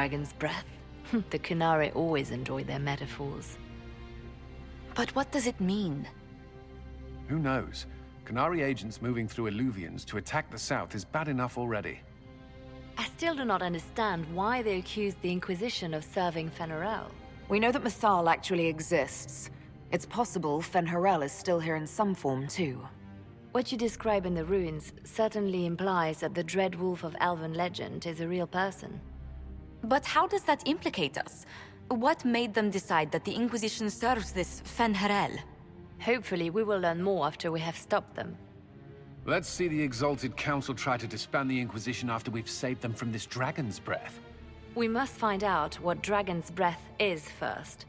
dragon's breath. The Qunari always enjoy their metaphors. But what does it mean? Who knows? Qunari agents moving through Eluvians to attack the south is bad enough already. I still do not understand why they accuse the Inquisition of serving Fen'Harel. We know that Mythal actually exists. It's possible Fen'Harel is still here in some form, too. What you describe in the ruins certainly implies that the Dread Wolf of Elven legend is a real person. But how does that implicate us? What made them decide that the Inquisition serves this Fen'Harel? Hopefully we will learn more after we have stopped them. Let's see the Exalted Council try to disband the Inquisition after we've saved them from this dragon's breath. We must find out what dragon's breath is first.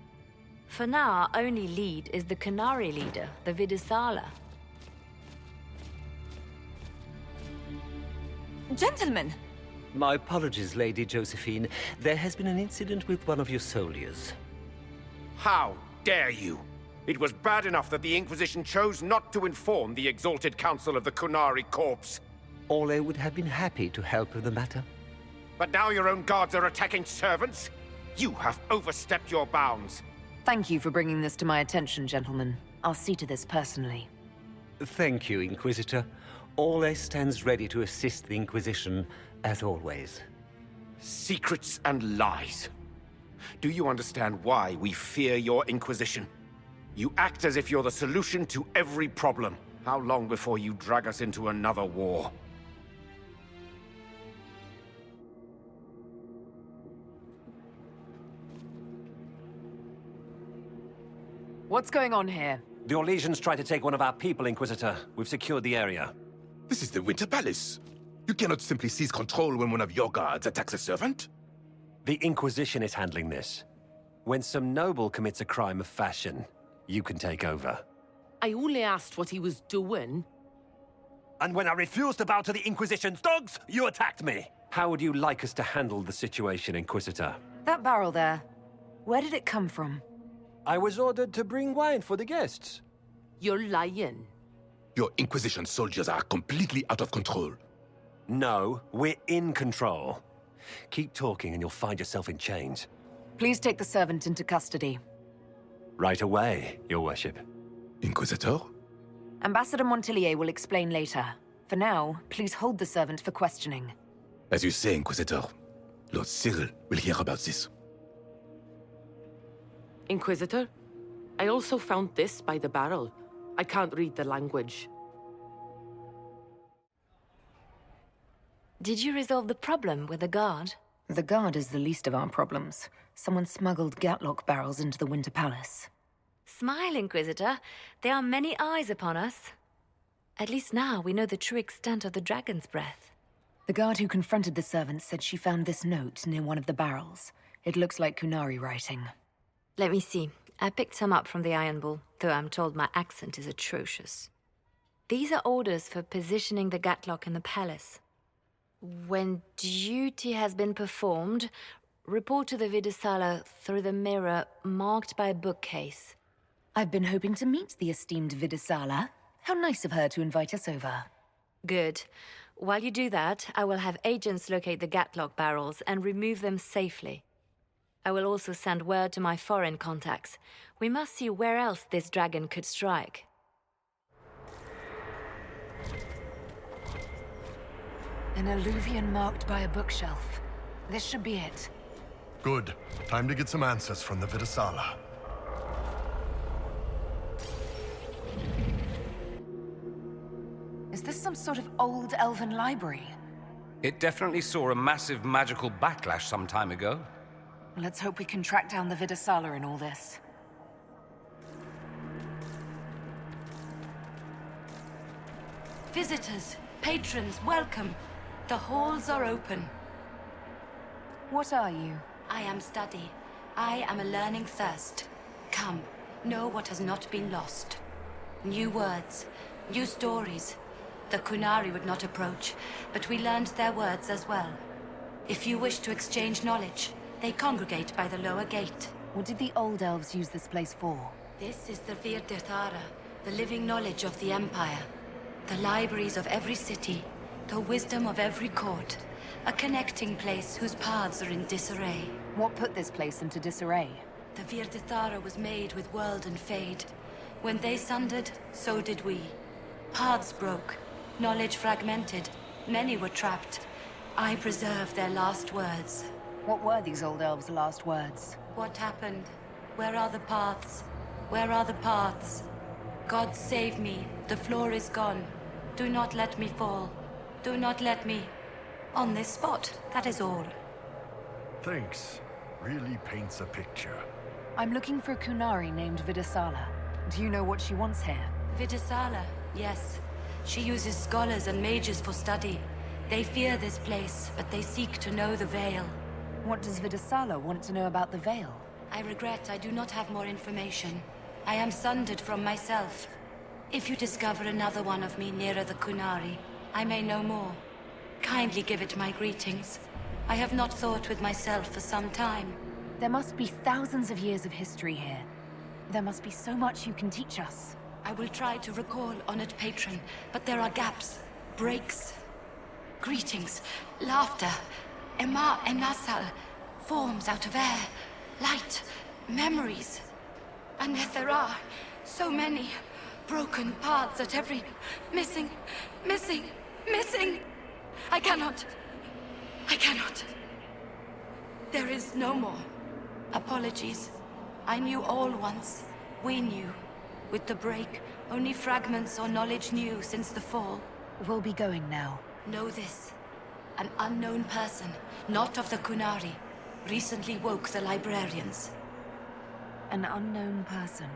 For now, our only lead is the Qunari leader, the Vidaasala. Gentlemen! My apologies, Lady Josephine. There has been an incident with one of your soldiers. How dare you! It was bad enough that the Inquisition chose not to inform the Exalted Council of the Qunari corpse. Ole would have been happy to help with the matter. But now your own guards are attacking servants? You have overstepped your bounds. Thank you for bringing this to my attention, gentlemen. I'll see to this personally. Thank you, Inquisitor. Ole stands ready to assist the Inquisition, as always. Secrets and lies. Do you understand why we fear your Inquisition? You act as if you're the solution to every problem. How long before you drag us into another war? What's going on here? The Orlesians tried to take one of our people, Inquisitor. We've secured the area. This is the Winter Palace. You cannot simply seize control when one of your guards attacks a servant. The Inquisition is handling this. When some noble commits a crime of fashion, you can take over. I only asked what he was doing. And when I refused to bow to the Inquisition's dogs, you attacked me! How would you like us to handle the situation, Inquisitor? That barrel there, where did it come from? I was ordered to bring wine for the guests. You're lying. Your Inquisition soldiers are completely out of control. No, we're in control. Keep talking and you'll find yourself in chains. Please take the servant into custody. Right away, Your Worship. Inquisitor? Ambassador Montillier will explain later. For now, please hold the servant for questioning. As you say, Inquisitor, Lord Cyril will hear about this. Inquisitor, I also found this by the barrel. I can't read the language. Did you resolve the problem with the guard? The guard is the least of our problems. Someone smuggled gaatlok barrels into the Winter Palace. Smile, Inquisitor. There are many eyes upon us. At least now we know the true extent of the dragon's breath. The guard who confronted the servant said she found this note near one of the barrels. It looks like Qunari writing. Let me see. I picked some up from the ironbull, though I'm told my accent is atrocious. These are orders for positioning the gaatlok in the palace. When duty has been performed, report to the Vidaasala through the mirror marked by a bookcase. I've been hoping to meet the esteemed Vidaasala. How nice of her to invite us over. Good. While you do that, I will have agents locate the gaatlok barrels and remove them safely. I will also send word to my foreign contacts. We must see where else this dragon could strike. An Eluvian marked by a bookshelf. This should be it. Good. Time to get some answers from the Vidaasala. Is this some sort of old elven library? It definitely saw a massive magical backlash some time ago. Let's hope we can track down the Vidaasala in all this. Visitors, patrons, welcome. The halls are open. What are you? I am study. I am a learning thirst. Come, know what has not been lost. New words, new stories. The Qunari would not approach, but we learned their words as well. If you wish to exchange knowledge, they congregate by the lower gate. What did the old elves use this place for? This is the Vir Dirthara, the living knowledge of the Empire. The libraries of every city, the wisdom of every court. A connecting place whose paths are in disarray. What put this place into disarray? The Vir Dirthara was made with world and fade. When they sundered, so did we. Paths broke, knowledge fragmented, many were trapped. I preserved their last words. What were these old elves' last words? What happened? Where are the paths? Where are the paths? God save me, the floor is gone. Do not let me fall. Do not let me... on this spot, that is all. Thanks. Really paints a picture. I'm looking for a Qunari named Vidaasala. Do you know what she wants here? Vidaasala, yes. She uses scholars and mages for study. They fear this place, but they seek to know the Veil. What does Vidaasala want to know about the Veil? I regret I do not have more information. I am sundered from myself. If you discover another one of me nearer the Qunari, I may know more. Kindly give it my greetings. I have not thought with myself for some time. There must be thousands of years of history here. There must be so much you can teach us. I will try to recall, honored patron, but there are gaps, breaks. Greetings, laughter, Emma and Nasal, forms out of air, light, memories. And yet there are so many broken paths at every... missing. I cannot. There is no more. Apologies. I knew all once. We knew. With the break, only fragments or knowledge new since the fall. We'll be going now. Know this. An unknown person, not of the Qunari, recently woke the librarians. An unknown person.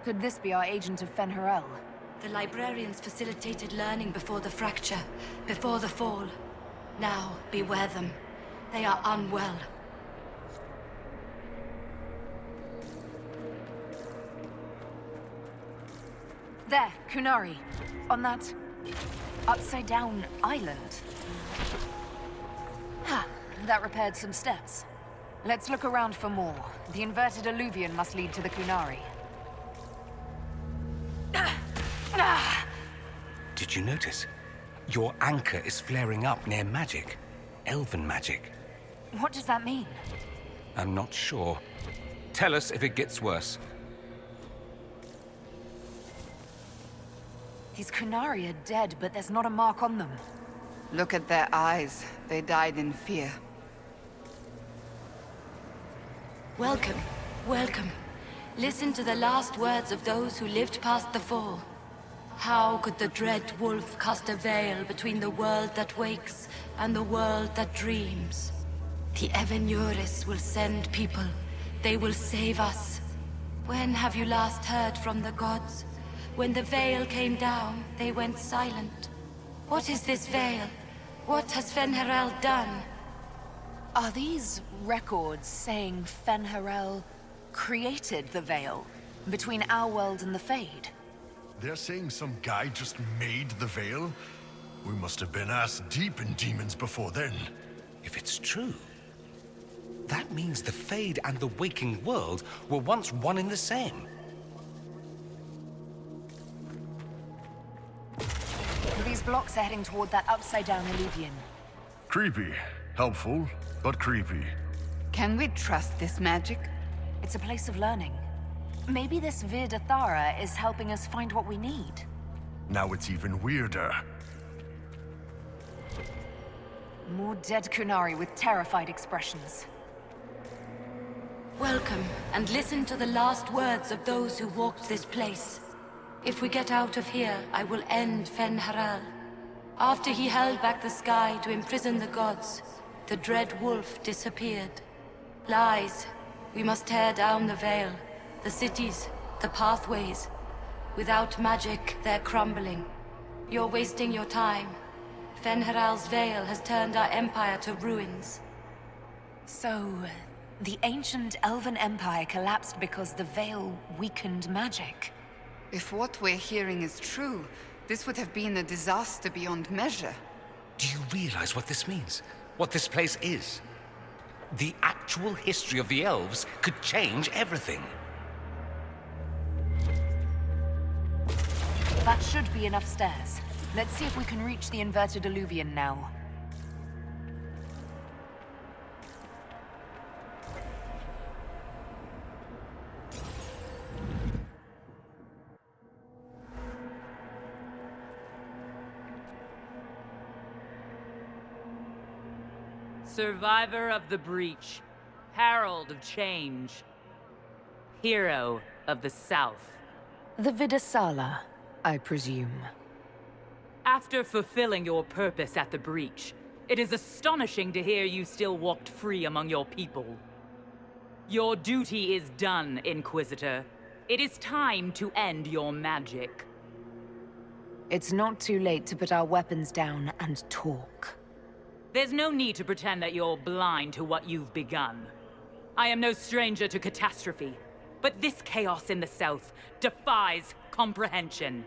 Could this be our agent of Fen'Harel? The librarians facilitated learning before the fracture, before the fall. Now, beware them. They are unwell. There, Qunari. On that... upside-down island. Ha! That repaired some steps. Let's look around for more. The inverted Eluvian must lead to the Qunari. Did you notice? Your anchor is flaring up near magic. Elven magic. What does that mean? I'm not sure. Tell us if it gets worse. These Qunari are dead, but there's not a mark on them. Look at their eyes. They died in fear. Welcome, welcome. Listen to the last words of those who lived past the fall. How could the dread wolf cast a veil between the world that wakes and the world that dreams? The Evenuris will send people. They will save us. When have you last heard from the gods? When the veil came down, they went silent. What is this veil? What has Fen'Harel done? Are these records saying Fen'Harel created the veil between our world and the Fade? They're saying some guy just made the veil? We must have been ass-deep in demons before then. If it's true, that means the Fade and the waking world were once one and the same. These blocks are heading toward that upside-down Eluvian. Creepy. Helpful, but creepy. Can we trust this magic? It's a place of learning. Maybe this Vir Dirthara is helping us find what we need. Now it's even weirder. More dead Qunari with terrified expressions. Welcome, and listen to the last words of those who walked this place. If we get out of here, I will end Fen'Harel. After he held back the sky to imprison the gods, the dread wolf disappeared. Lies. We must tear down the veil, the cities, the pathways. Without magic, they're crumbling. You're wasting your time. Fen'Harel's veil has turned our empire to ruins. So, the ancient Elven Empire collapsed because the veil weakened magic. If what we're hearing is true, this would have been a disaster beyond measure. Do you realize what this means? What this place is? The actual history of the elves could change everything. That should be enough stairs. Let's see if we can reach the inverted Eluvian now. Survivor of the breach. Herald of change. Hero of the South. The Vidaasala, I presume. After fulfilling your purpose at the breach, it is astonishing to hear you still walked free among your people. Your duty is done, Inquisitor. It is time to end your magic. It's not too late to put our weapons down and talk. There's no need to pretend that you're blind to what you've begun. I am no stranger to catastrophe, but this chaos in the south defies comprehension.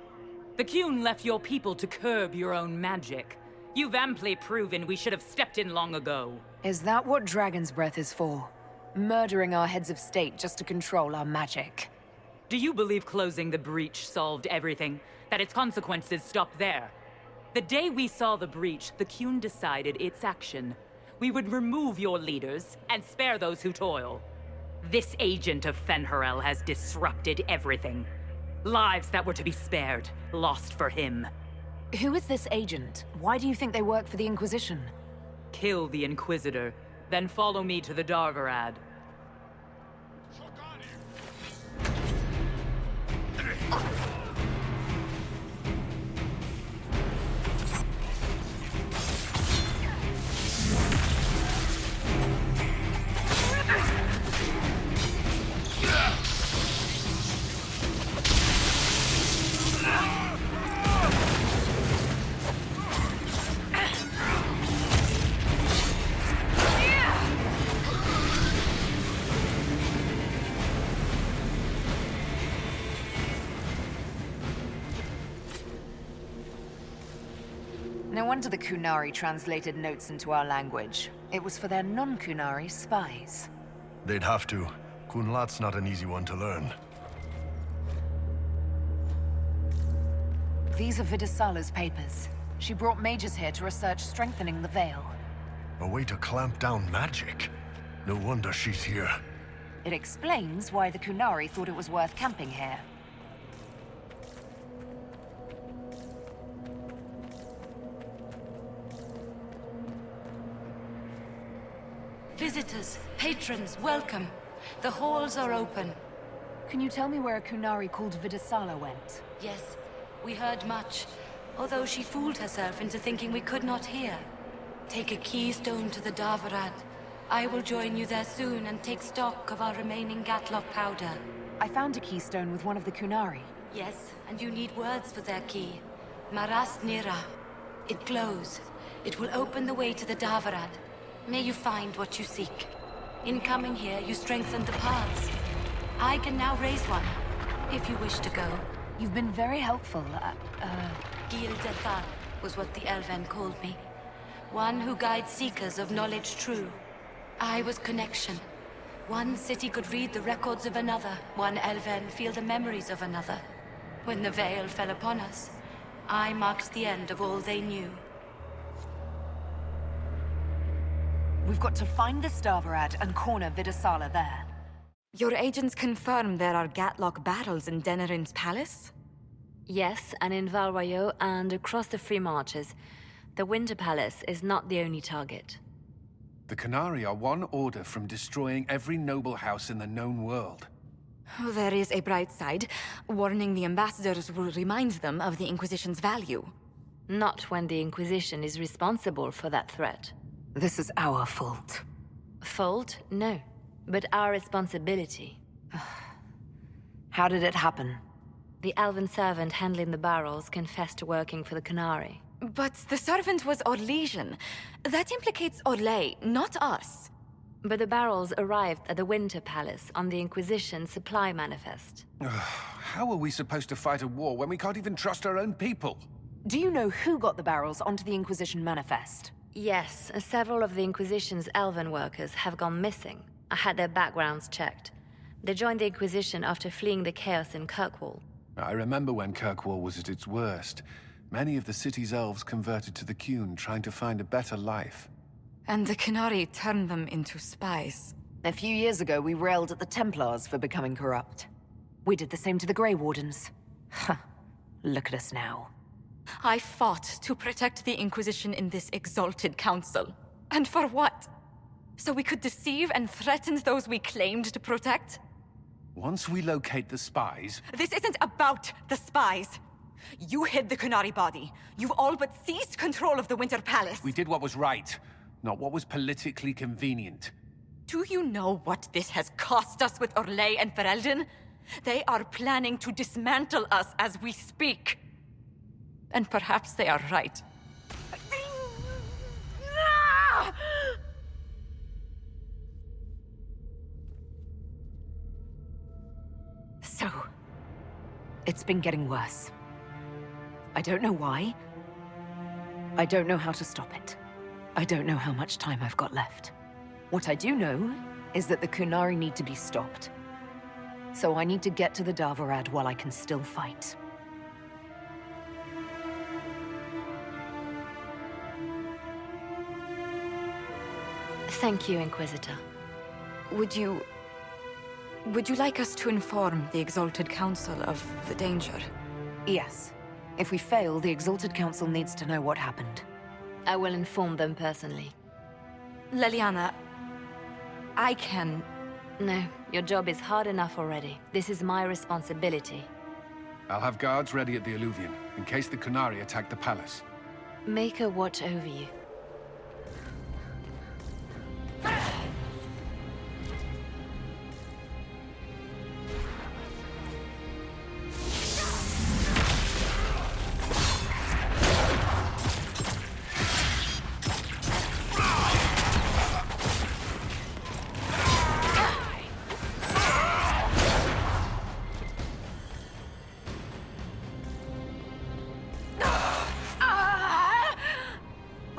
The Qun left your people to curb your own magic. You've amply proven we should have stepped in long ago. Is that what Dragon's Breath is for? Murdering our heads of state just to control our magic? Do you believe closing the breach solved everything? That its consequences stopped there? The day we saw the breach, the Qun decided its action. We would remove your leaders and spare those who toil. This agent of Fen'Harel has disrupted everything. Lives that were to be spared, lost for him. Who is this agent? Why do you think they work for the Inquisition? Kill the Inquisitor, then follow me to the Darvaarad. No wonder the Qunari translated notes into our language. It was for their non-Qunari spies. They'd have to. Kunlat's not an easy one to learn. These are Vidaasala's papers. She brought mages here to research strengthening the Veil. A way to clamp down magic. No wonder she's here. It explains why the Qunari thought it was worth camping here. Visitors, patrons, welcome. The halls are open. Can you tell me where a Qunari called Vidaasala went? Yes, we heard much, although she fooled herself into thinking we could not hear. Take a keystone to the Darvaarad. I will join you there soon and take stock of our remaining gaatlok powder. I found a keystone with one of the Qunari. Yes, and you need words for their key. Maras Nira. It glows. It will open the way to the Darvaarad. May you find what you seek. In coming here, you strengthened the paths. I can now raise one, if you wish to go. You've been very helpful. Vir Dirthara was what the Elven called me. One who guides seekers of knowledge true. I was connection. One city could read the records of another. One Elven feel the memories of another. When the Veil fell upon us, I marked the end of all they knew. We've got to find the Darvaarad and corner Vidaasala there. Your agents confirm there are gaatlok battles in Denerim's palace? Yes, and in Val Royeaux and across the Free Marches. The Winterpalace is not the only target. The Qunari are one order from destroying every noble house in the known world. There is a bright side. Warning the ambassadors will remind them of the Inquisition's value. Not when the Inquisition is responsible for that threat. This is our fault. Fault? No. But our responsibility. How did it happen? The elven servant handling the barrels confessed to working for the Qunari. But the servant was Orlesian. That implicates Orlais, not us. But the barrels arrived at the Winter Palace on the Inquisition supply manifest. How are we supposed to fight a war when we can't even trust our own people? Do you know who got the barrels onto the Inquisition manifest? Yes, several of the Inquisition's elven workers have gone missing. I had their backgrounds checked. They joined the Inquisition after fleeing the chaos in Kirkwall. I remember when Kirkwall was at its worst. Many of the city's elves converted to the Qun, trying to find a better life. And the Qunari turned them into spies. A few years ago, we railed at the Templars for becoming corrupt. We did the same to the Grey Wardens. Huh. Look at us now. I fought to protect the Inquisition in this exalted council. And for what? So we could deceive and threaten those we claimed to protect? Once we locate the spies... This isn't about the spies. You hid the Qunari body. You've all but seized control of the Winter Palace. We did what was right, not what was politically convenient. Do you know what this has cost us with Orlais and Ferelden? They are planning to dismantle us as we speak. And perhaps they are right. So, it's been getting worse. I don't know why. I don't know how to stop it. I don't know how much time I've got left. What I do know is that the Qunari need to be stopped. So I need to get to the Darvaarad while I can still fight. Thank you, Inquisitor. Would you like us to inform the Exalted Council of the danger? Yes. If we fail, the Exalted Council needs to know what happened. I will inform them personally. Leliana, I can... No, your job is hard enough already. This is my responsibility. I'll have guards ready at the Eluvian, in case the Qunari attack the palace. Make a watch over you.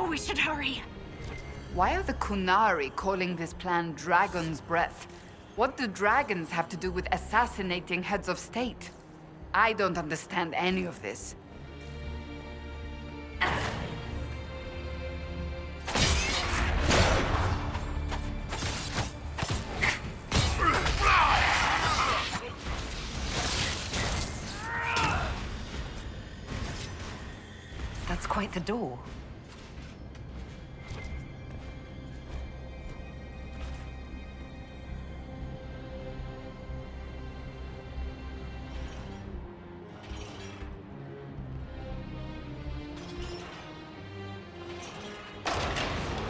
We should hurry. Why are the Qunari calling this plan Dragon's Breath? What do dragons have to do with assassinating heads of state? I don't understand any of this. That's quite the door.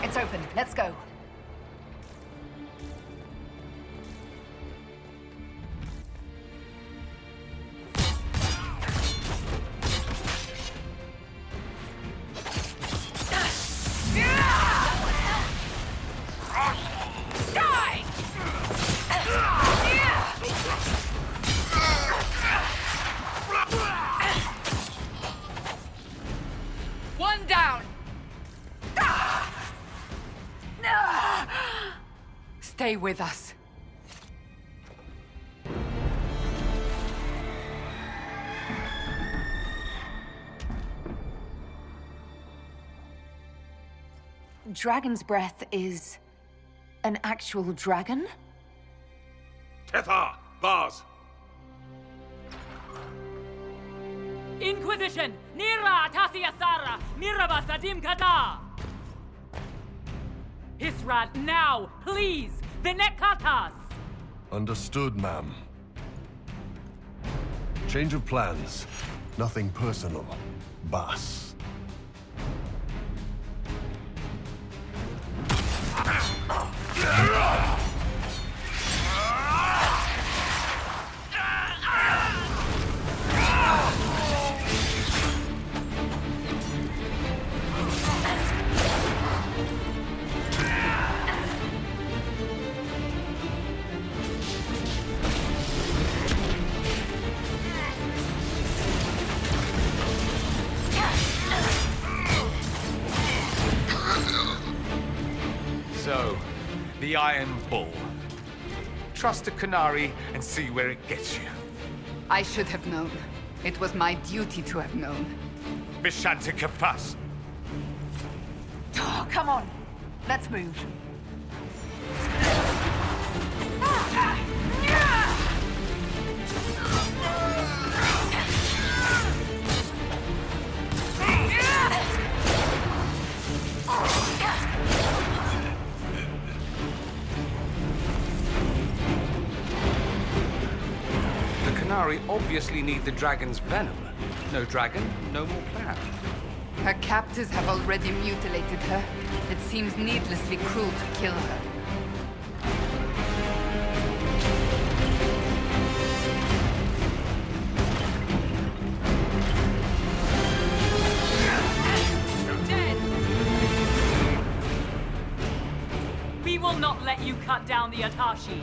It's open. Let's go. One down! Stay with us. Dragon's Breath is... an actual dragon? Tethar! Bars! Inquisition! Nira Tasia Sara! Miraba Sadim Kata! Hisrat, now! Please! Vinekatas! Understood, ma'am. Change of plans. Nothing personal. Boss. So, the Iron Bull. Trust a Qunari and see where it gets you. I should have known. It was my duty to have known. Bishanta Kafas. Oh, come on. Let's move. obviously need the dragon's venom. No dragon, no more plan. Her captors have already mutilated her. It seems needlessly cruel to kill her. We will not let you cut down the Atashi.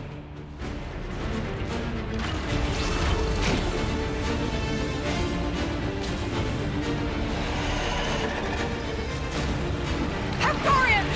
Dorian!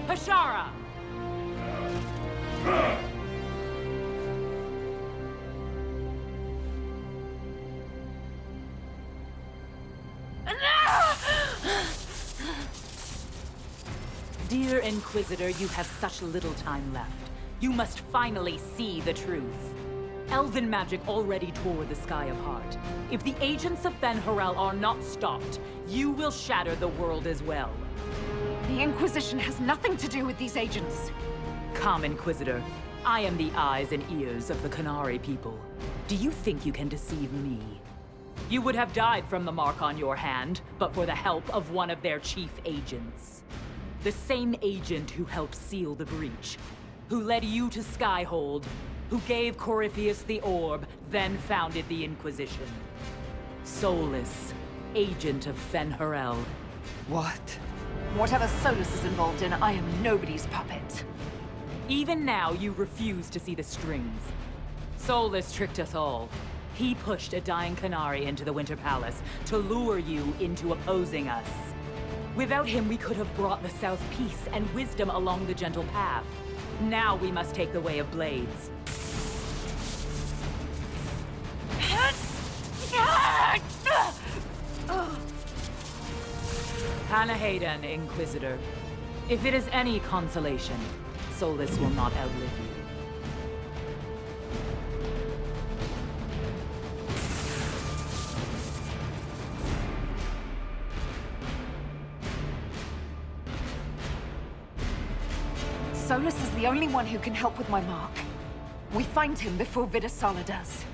Hashara! Dear Inquisitor, you have such little time left. You must finally see the truth. Elven magic already tore the sky apart. If the agents of Fen'Harel are not stopped, you will shatter the world as well. The Inquisition has nothing to do with these agents. Come, Inquisitor. I am the eyes and ears of the Qunari people. Do you think you can deceive me? You would have died from the mark on your hand, but for the help of one of their chief agents. The same agent who helped seal the breach, who led you to Skyhold, who gave Corypheus the orb, then founded the Inquisition. Solas, agent of Fen'Harel. What? Whatever Solas is involved in, I am nobody's puppet. Even now, you refuse to see the strings. Solas tricked us all. He pushed a dying Qunari into the winterpalace to lure you into opposing us. Without him, we could have brought the South peace and wisdom along the gentle path. Now we must take the way of blades. Hanahadan, Inquisitor. If it is any consolation, Solas will not outlive you. Solas is the only one who can help with my mark. We find him before Vidaasala does.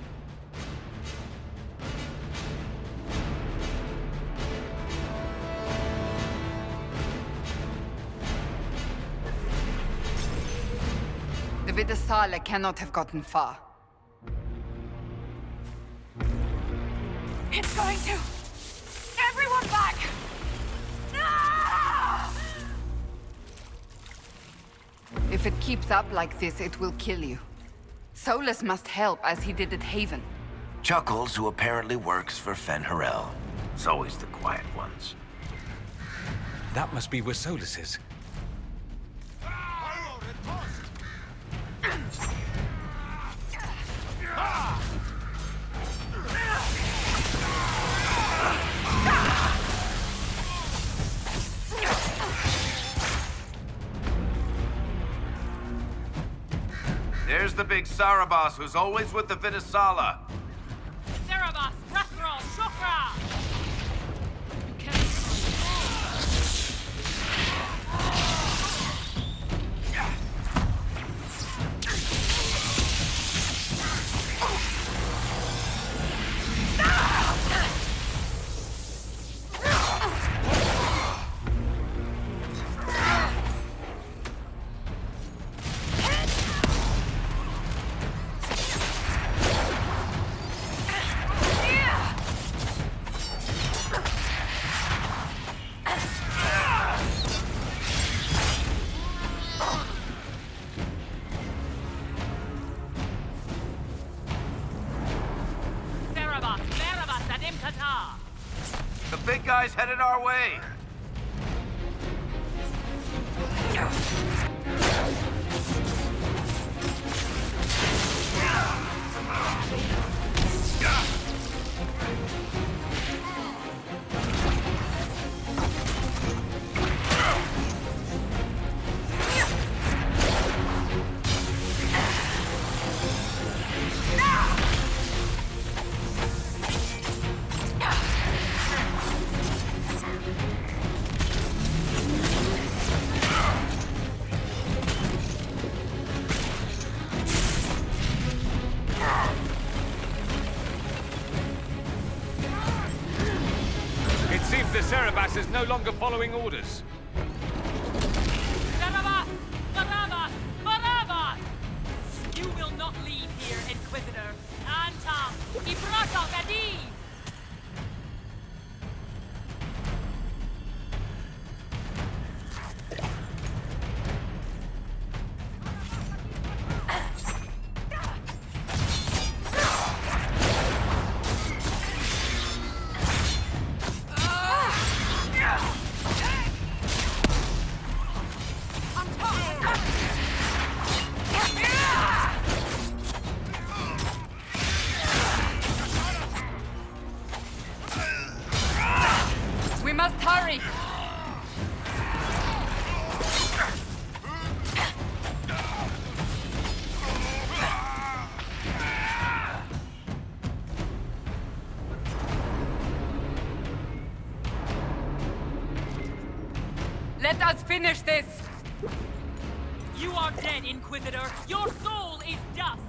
The Vidaasala cannot have gotten far. It's going to! Everyone back! If it keeps up like this, it will kill you. Solas must help, as he did at Haven. Chuckles, who apparently works for Fen'Harel. It's always the quiet ones. That must be where Solas is. There's the big Sarabas who's always with the Vidaasala. Sarabas, Rathrol, Shokra! The big guy's headed our way. means the Cerebas is no longer following orders. Barabbas! Barabbas! Barabbas! You will not leave here, Inquisitor. Anta! Ibrata Gadi! We must hurry! Let us finish this! You are dead, Inquisitor! Your soul is dust!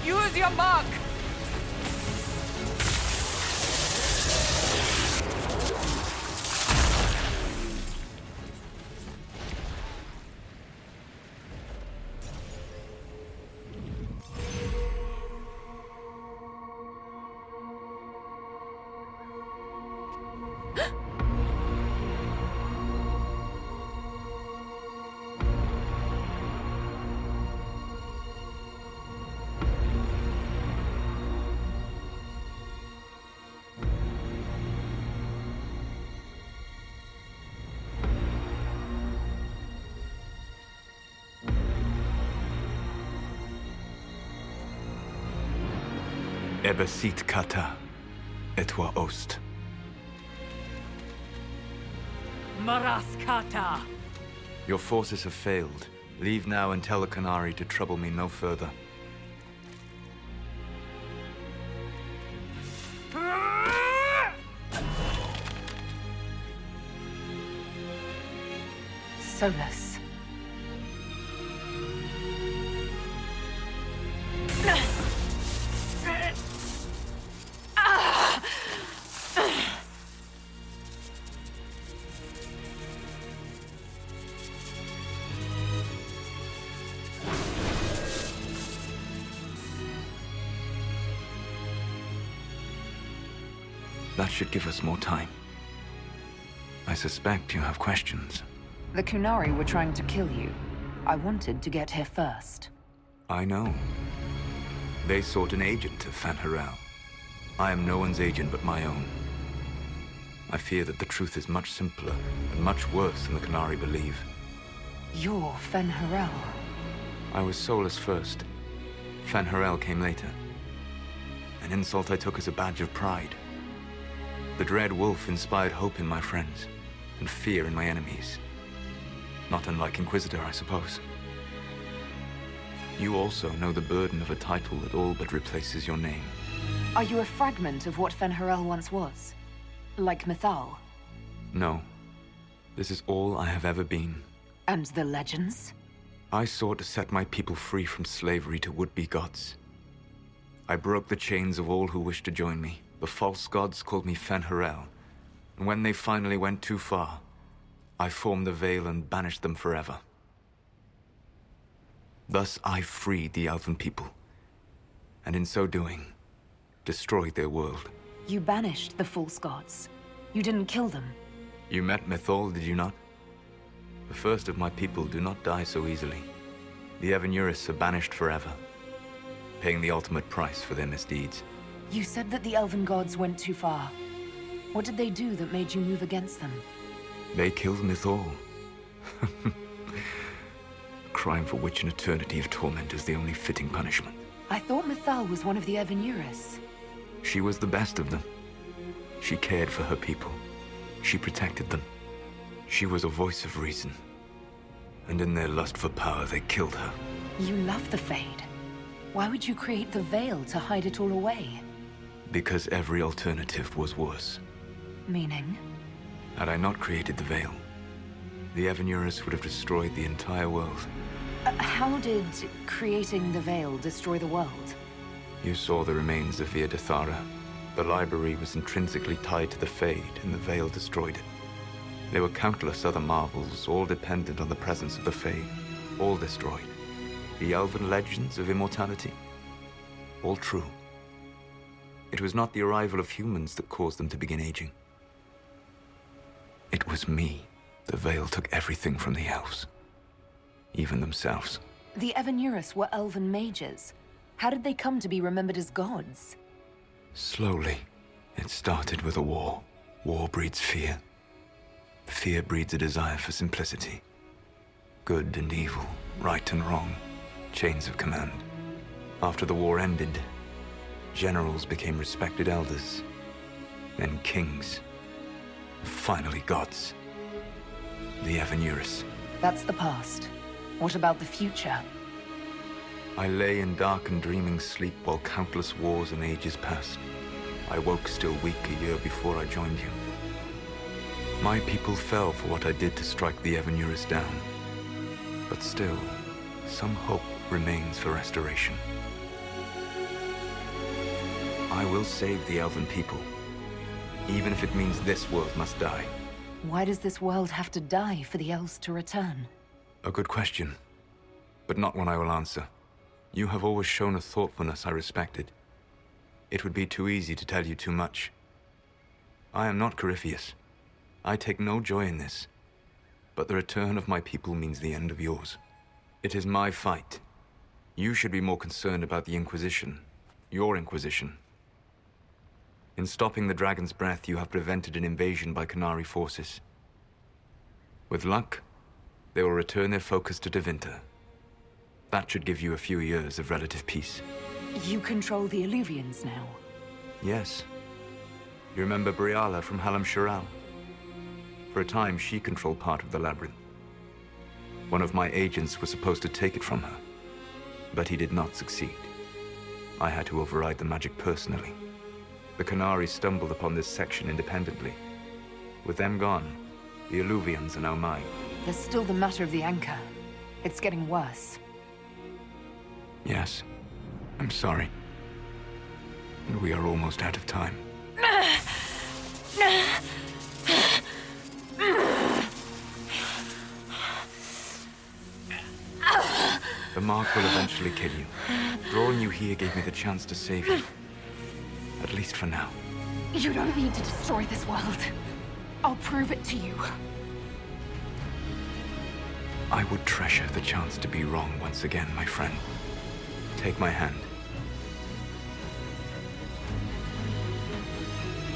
Use your mark! Ebesit kata, etwa ost. Maraskata! Your forces have failed. Leave now and tell the Qunari to trouble me no further. Solas. That should give us more time. I suspect you have questions. The Qunari were trying to kill you. I wanted to get here first. I know. They sought an agent of Fen'Harel. I am no one's agent but my own. I fear that the truth is much simpler and much worse than the Qunari believe. You're Fen'Harel. I was Solas first. Fen'Harel came later. An insult I took as a badge of pride. The Dread Wolf inspired hope in my friends, and fear in my enemies. Not unlike Inquisitor, I suppose. You also know the burden of a title that all but replaces your name. Are you a fragment of what Fen'Harel once was? Like Mythal? No. This is all I have ever been. And the legends? I sought to set my people free from slavery to would-be gods. I broke the chains of all who wished to join me. The false gods called me Fen'Harel, and when they finally went too far, I formed the Veil and banished them forever. Thus I freed the Elven people, and in so doing, destroyed their world. You banished the false gods. You didn't kill them. You met Mythal, did you not? The first of my people do not die so easily. The Evanuris are banished forever, paying the ultimate price for their misdeeds. You said that the elven gods went too far. What did they do that made you move against them? They killed Mythal. A crime for which an eternity of torment is the only fitting punishment. I thought Mythal was one of the Evanuris. She was the best of them. She cared for her people. She protected them. She was a voice of reason. And in their lust for power, they killed her. You love the Fade. Why would you create the Veil to hide it all away? Because every alternative was worse. Meaning? Had I not created the Veil, the Evanuris would have destroyed the entire world. How did creating the Veil destroy the world? You saw the remains of Vir Dirthara. The library was intrinsically tied to the Fade, and the Veil destroyed it. There were countless other marvels, all dependent on the presence of the Fade, all destroyed. The elven legends of immortality, all true. It was not the arrival of humans that caused them to begin aging. It was me. The Veil took everything from the elves, even themselves. The Evanuris were elven mages. How did they come to be remembered as gods? Slowly, it started with a war. War breeds fear. Fear breeds a desire for simplicity. Good and evil, right and wrong, chains of command. After the war ended, generals became respected elders, then kings, finally gods. The Evanuris. That's the past. What about the future? I lay in dark and dreaming sleep while countless wars and ages passed. I woke still weak a year before I joined you. My people fell for what I did to strike the Evanuris down. But still, some hope remains for restoration. I will save the elven people, even if it means this world must die. Why does this world have to die for the elves to return? A good question, but not one I will answer. You have always shown a thoughtfulness I respected. It would be too easy to tell you too much. I am not Corypheus. I take no joy in this, but the return of my people means the end of yours. It is my fight. You should be more concerned about the Inquisition, your Inquisition. In stopping the Dragon's Breath, you have prevented an invasion by Qunari forces. With luck, they will return their focus to Tevinter. That should give you a few years of relative peace. You control the Eluvians now? Yes. You remember Briala from Halam-Shiral? For a time, she controlled part of the labyrinth. One of my agents was supposed to take it from her, but he did not succeed. I had to override the magic personally. The Qunari stumbled upon this section independently. With them gone, the Eluvians are now mine. There's still the matter of the anchor. It's getting worse. Yes. I'm sorry. And we are almost out of time. The mark will eventually kill you. Drawing you here gave me the chance to save you. At least for now. You don't need to destroy this world. I'll prove it to you. I would treasure the chance to be wrong once again, my friend. Take my hand.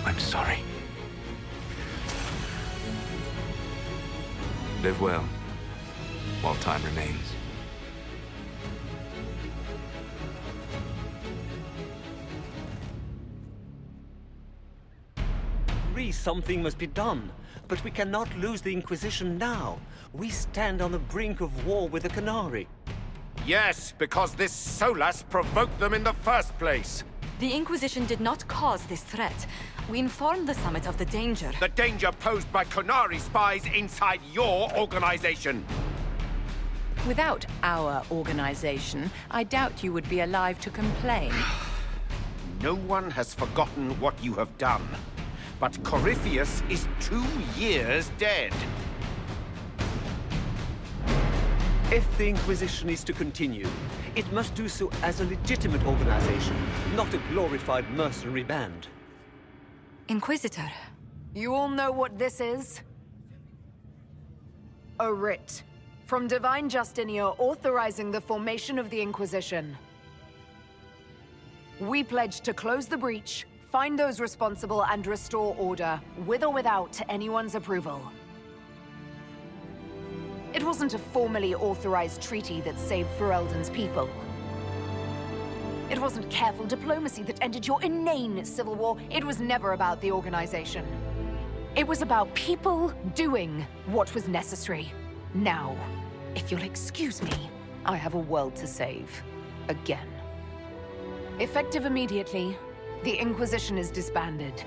I'm sorry. Live well, while time remains. Something must be done, but we cannot lose the Inquisition now. We stand on the brink of war with the Qunari. Yes, because this Solas provoked them in the first place. The Inquisition did not cause this threat. We informed the Summit of the danger. The danger posed by Qunari spies inside your organization. Without our organization, I doubt you would be alive to complain. No one has forgotten what you have done. But Corypheus is 2 years dead. If the Inquisition is to continue, it must do so as a legitimate organization, not a glorified mercenary band. Inquisitor. You all know what this is? A writ from Divine Justinia authorizing the formation of the Inquisition. We pledge to close the breach, find those responsible, and restore order, with or without anyone's approval. It wasn't a formally authorized treaty that saved Ferelden's people. It wasn't careful diplomacy that ended your inane civil war. It was never about the organization. It was about people doing what was necessary. Now, if you'll excuse me, I have a world to save. Again. Effective immediately, the Inquisition is disbanded.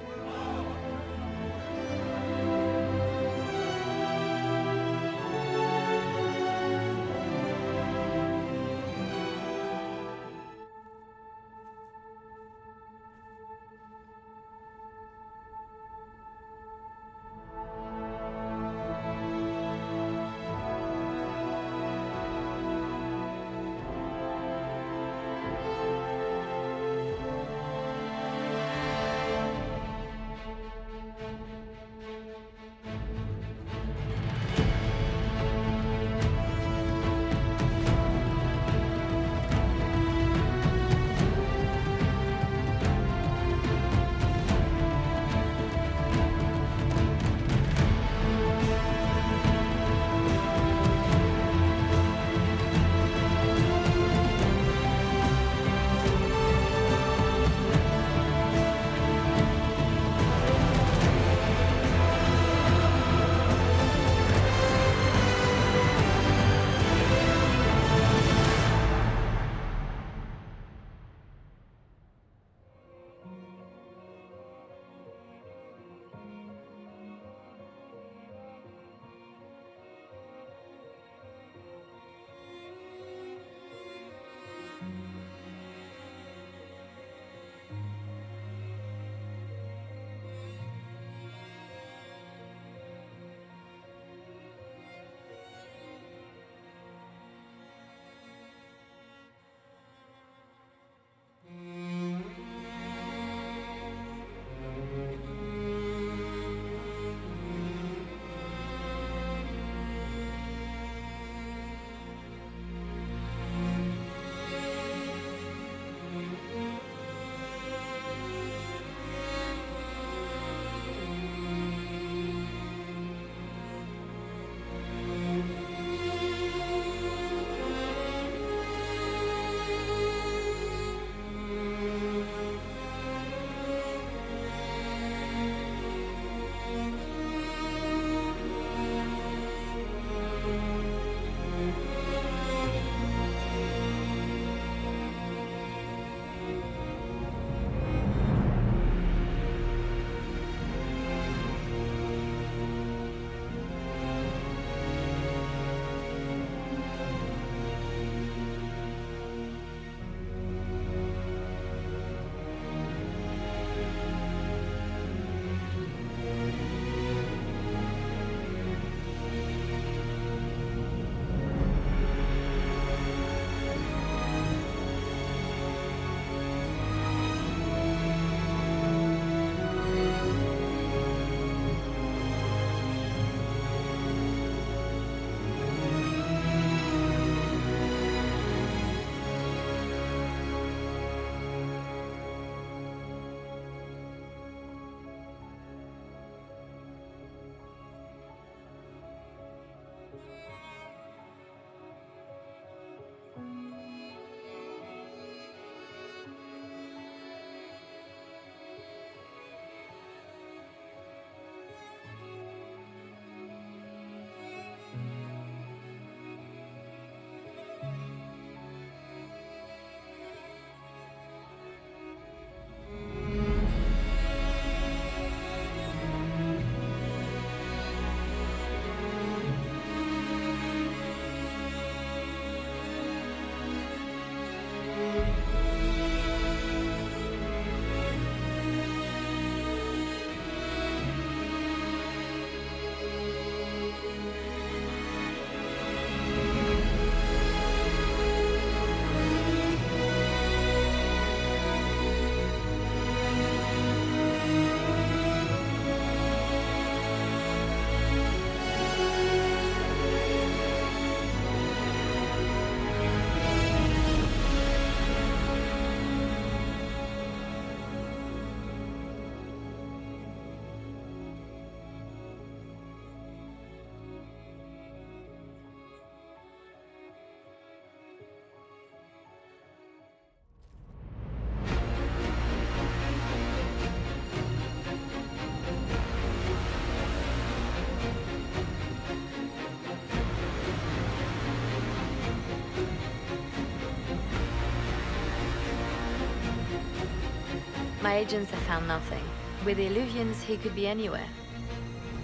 My agents have found nothing. With the Eluvians, he could be anywhere.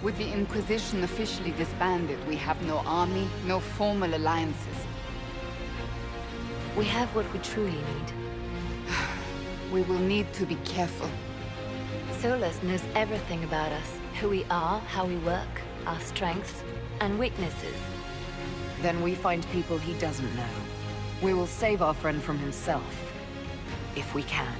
With the Inquisition officially disbanded, we have no army, no formal alliances. We have what we truly need. We will need to be careful. Solas knows everything about us. Who we are, how we work, our strengths and weaknesses. Then we find people he doesn't know. We will save our friend from himself. If we can.